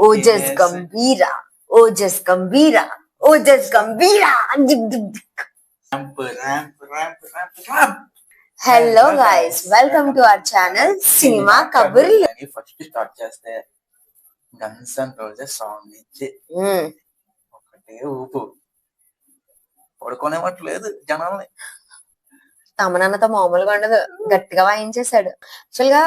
Ojas గంభీరా, Ojas గంభీరా, Ojas గంభీరా. Hello guys, welcome to our channel cinema కబుర్లు. First start చేస్తే guns and roses song నుంచి ఒకటే ఊపు పడుకోనివ్వట్లేదు జనాల్ని. తమనన్నతో మామూలుగా ఉండదు, గట్టిగా వాయించేశాడు. యాక్చువల్ గా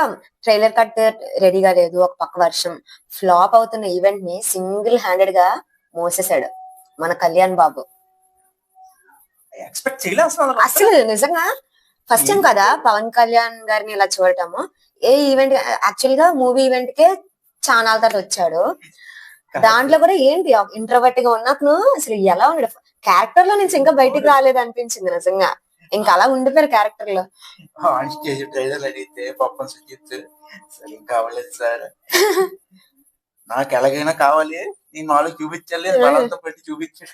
ట్రైలర్ కట్ రెడీగా లేదు, ఒక పక్క వర్షం, ఫ్లాప్ అవుతున్న ఈవెంట్ ని సింగిల్ హ్యాండెడ్ గా మోసేశాడు మన కళ్యాణ్ బాబు. ఎక్స్పెక్ట్ చేయలేదు అసలు నిజంగా ఫస్ట్ టైం కదా పవన్ కళ్యాణ్ గారిని ఇలా చూడటము. ఏ ఈవెంట్, యాక్చువల్ గా మూవీ ఈవెంట్ కే చాలా తర్వాత వచ్చాడు. దాంట్లో కూడా ఏంటి ఇంట్రోవర్ట్ గా ఉన్నప్పుడు అసలు ఎలా ఉన్నాడు, క్యారెక్టర్ లో నుంచి ఇంకా బయటికి రాలేదు అనిపించింది నిజంగా. ఇంకా అలా ఉండిపోయారు క్యారెక్టర్ లో. స్టేజ్ ట్రైలర్ అడిగితే పాపం సుజిత్ సార్ ఇంకా అవ్వలేదు సార్, నాకు ఎలాగైనా కావాలి, నేను నాలుగు చూపించాలి, బలంతో పెట్టి చూపించాడు.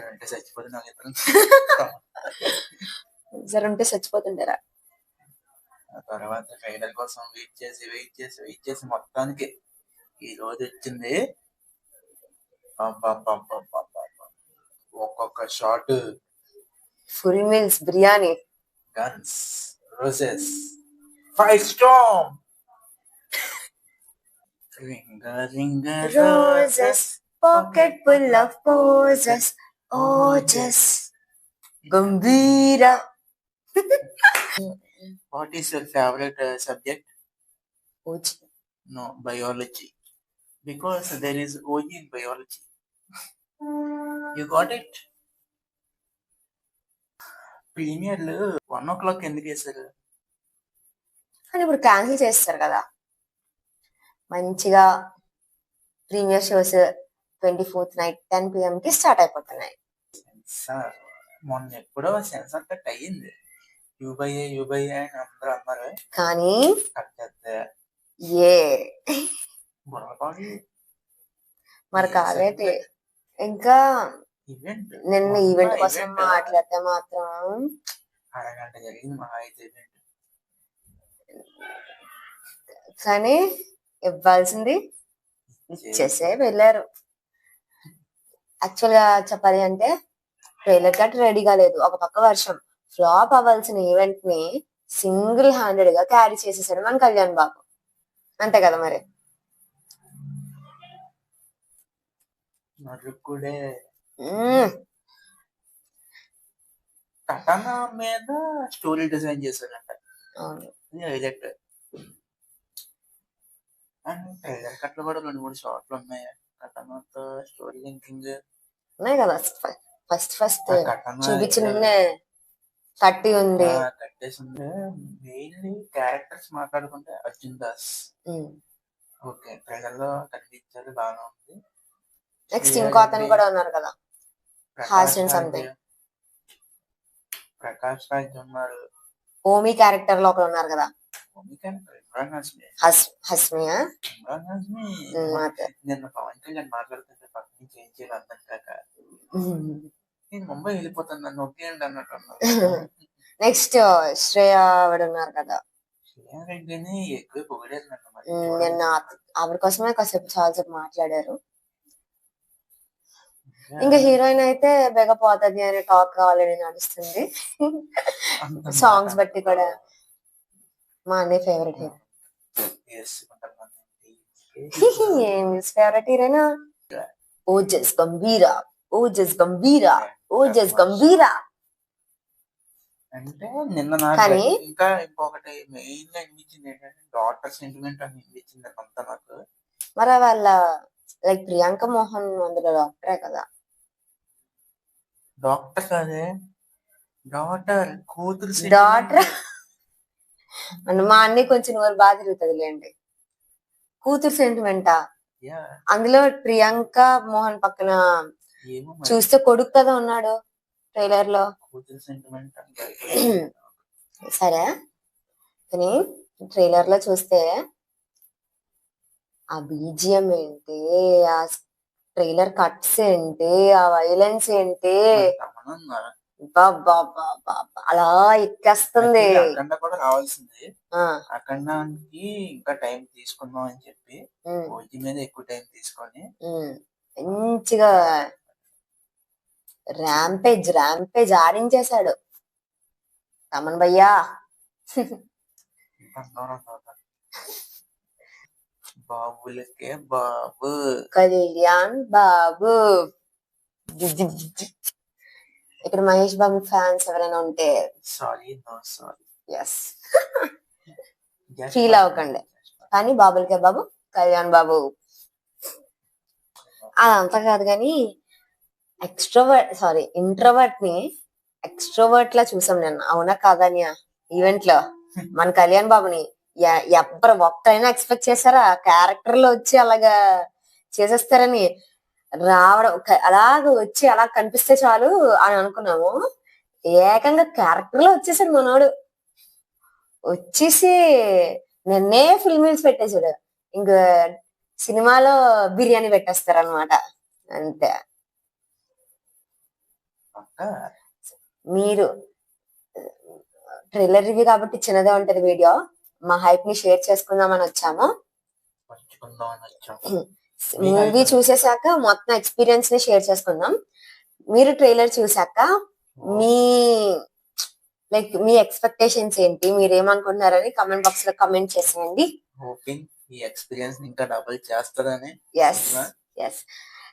అంటే చచ్చిపోతున్నా జరుంటే చచ్చిపోతుంటారా. తర్వాత ట్రైలర్ కోసం వెయిట్ చేసి మొత్తానికి ఈ రోజు వచ్చింది. ఒక్కొక్క shot full meals biryani, guns, roses, five star, ring a roses, pocket full of posies, Ojas Gambheera. What is your favorite subject? OG. No, biology. Because there is OG in biology. You got it? ప్రీమియర్లు 1 o'clock ఎందుకు వేశారు? కానీ ఇప్పుడు cancel చేస్తారు కదా. మంచిగా premiere shows 24th night 10 PM కి start అయిపోతున్నాయి. మొన్న ఎప్పుడో సెన్సార్ కట్ అయ్యింది, యూబై అని అందరూ అన్నారు. కానీ మరి కాలేదు. ఇంకా నిన్న ఈవెంట్ కోసం మాట్లాడితే మాత్రం అరగంట జరిగింది మహా అయితే ఈవెంట్. కానీ ఇవ్వాల్సింది ఇచ్చేసే వెళ్ళారు. యాక్చువల్ గా చెప్పాలి అంటే ట్రైలర్ కట్ రెడీగా లేదు, ఒక పక్క వర్షం, ఫ్లాప్ అవ్వాల్సిన ఈవెంట్ ని సింగిల్ హ్యాండెడ్ గా క్యారీ చేసేసాడు మన కళ్యాణ్ బాబు. అంతే కదా మరి. కటనా మీద స్టోరీ డిజైన్ చేశాడంట. హైలైట్. అండ్ ట్రైలర్ కట్లు కూడా 2-3 షాట్లు ఉన్నాయి. కటనాతో స్టోరీ లింకింగ్ ఉన్నాయి కదా. ఫస్ట్ చూపించిన కట్టి ఉంది, కట్టేసి ఉంది. మెయిన్లీ క్యారెక్టర్స్ మాట్లాడుకుంటే అర్జున్ దాస్ ఓకే ట్రైలర్ లో కనిపించారు, బాగా ఉంది. నెక్స్ట్ ఇంకో అతను కూడా ఉన్నారు కదా, ప్రకాష్ రాజ్ ఉన్నారు. ఓమి క్యారెక్టర్ లో ఒకరు ఉన్నారు కదా, ఓమి క్యారెక్టర్ ఇమ్రాన్ హస్మియా. నిన్న పవన్ కళ్యాణ్ మాట్లాడుతుంటే పక్క నుంచి ఏం చేయాలి అర్థం కాక నేను ముంబై వెళ్ళిపోతాను, నన్ను ఒకేయండి అన్నట్టు ఉన్నారు. నెక్స్ట్ శ్రేయ ఆవిడ ఉన్నారు కదా, శ్రేయ రెడ్డిని ఎక్కువ పొగిడారు నిన్న. ఆవిడ కోసమే కాసేపు చాలాసేపు మాట్లాడారు. ఇంకా హీరోయిన్ అయితే బెగపోతుంది అనే టాక్ కావాలని నడుస్తుంది. సాంగ్స్ బట్టి కూడా మా అన్నయ్య ఫేవరెట్ హీరో. ఏం ఫేవరెట్ హీరోయినా? ఓజస్ గంభీరా, ఓజస్ గంభీరా, ఓజస్ గంభీరా. అంటే నిన్న నాకు ఇంకా ఇంకొకటి మెయిన్ గా అనిపించింది ఏంటంటే డాటర్ సెంటిమెంట్ అని అనిపించింది అంతా నాకు. మరి వాళ్ళ లైక్ ప్రియాంక మోహన్ అందులో డాక్టరే కదా. డాక్టర్ కాదే, డాటర్, కూతురు. డాటర్ మా అన్నయ్య కొంచెం నోరు బాగా తిరుగుతుంది లేండి. కూతురు సెంటిమెంటా? అందులో ప్రియాంక మోహన్ పక్కన చూస్తే కొడుకు కదా ఉన్నాడు ట్రైలర్ లో. సరే కానీ ట్రైలర్ లో చూస్తే ఆ బీజిఎం ఏంటి, ఆ ట్రైలర్ కట్స్ ఏంటి, ఆ వైలెన్స్ ఏంటి, అలా ఎక్కేస్తుంది. Actually అఖండ కూడా రావాల్సింది. ఆ అఖండానికి ఇంకా టైం తీసుకుందాం అని చెప్పి ఉమ్, ఓజీ మీద ఎక్కువ టైం తీసుకొని ఉమ్. మంచిగా ర్యాంపేజ్ ఆడించేశాడు తమన్ భయ్యా. అన్నారు అన్నమాట. బాబులకే బాబు. కళ్యాణ్ బాబు. ఇక్కడ మహేష్ బాబు ఫ్యాన్స్ ఎవరైనా ఉంటే sorry no sorry. Yes feel అవ్వకండి. కానీ బాబులకే బాబు కళ్యాణ్ బాబు అదంతా కాదు కానీ ఇంట్రోవర్ట్ ని ఎక్స్ట్రోవర్ట్ లా చూసాం నేను, అవునా కాదనియా ఈవెంట్ లో మన కళ్యాణ్ బాబుని ఎవ్వరు ఒక్కరైనా ఎక్స్పెక్ట్ చేశారా క్యారెక్టర్ లో వచ్చి అలాగా చేసేస్తారని? రావడం అలాగ వచ్చి అలా కనిపిస్తే చాలు అని అనుకున్నాము. ఏకంగా క్యారెక్టర్ లో వచ్చేసాడు మనోడు. వచ్చేసి నిన్నే ఫుల్ మీల్స్ పెట్టేశాడు. ఇంకా సినిమాలో బిర్యానీ పెట్టేస్తారనమాట అంతే. మీరు ట్రైలర్ రివ్యూ కాబట్టి చిన్నదే ఉంటది వీడియో. మా హైప్ ని షేర్ చేసుకుందామని వచ్చాము. మూవీ చూసేసాక మొత్తం ఎక్స్పీరియన్స్ ని షేర్ చేసుకుందాం. మీరు ట్రైలర్ చూసాక మీ మీ ఎక్స్పెక్టేషన్స్ ఏంటి, మీరు ఏమనుకుంటున్నారని కమెంట్ బాక్స్ లో కమెంట్ చేసేయండి. ఈ ఎక్స్పీరియన్స్ ఇంకా డబుల్ చేస్తారని. Yes yes.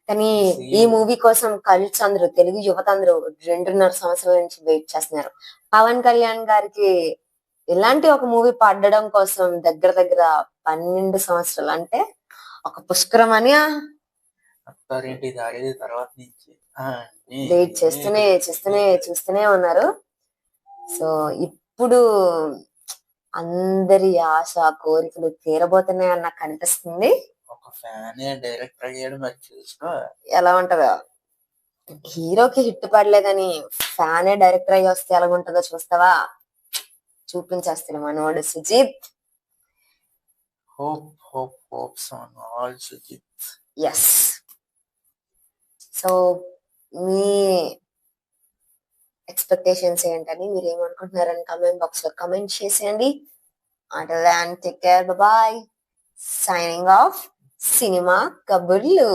కానీ ఈ మూవీ కోసం కల్ట్స్ అందరూ, తెలుగు యువత అందరూ 2.5 సంవత్సరాల నుంచి వెయిట్ చేస్తున్నారు. పవన్ కళ్యాణ్ గారికి ఇలాంటి ఒక మూవీ పడడం కోసం దగ్గర 12 సంవత్సరాలు, అంటే ఒక పుష్కరం అని తర్వాత నుంచి వెయిట్ చూస్తూనే ఉన్నారు. సో ఇప్పుడు అందరి ఆశ కోరికలు తీరబోతున్నాయి అని నాకు అనిపిస్తుంది. ఒక ఫ్యాన్ డైరెక్టర్ అయ్యాడు, మరి చూసుకో ఎలా ఉంటదో. హీరోకి హిట్ పడలేదని ఫ్యానే డైరెక్టర్ అయ్యి వస్తే ఎలా ఉంటుందో చూస్తావా? చూపించేస్తాడు మనోడు Sujith. Hopes on all Sujith. Yes. So మీ ఎక్స్పెక్టేషన్స్ ఏంటని, మీరు ఏమనుకుంటున్నారని కమెంట్ బాక్స్ లో కమెంట్ చేసేయండి. Until then, take care. Bye bye. Signing off. సినిమా కబుర్లు.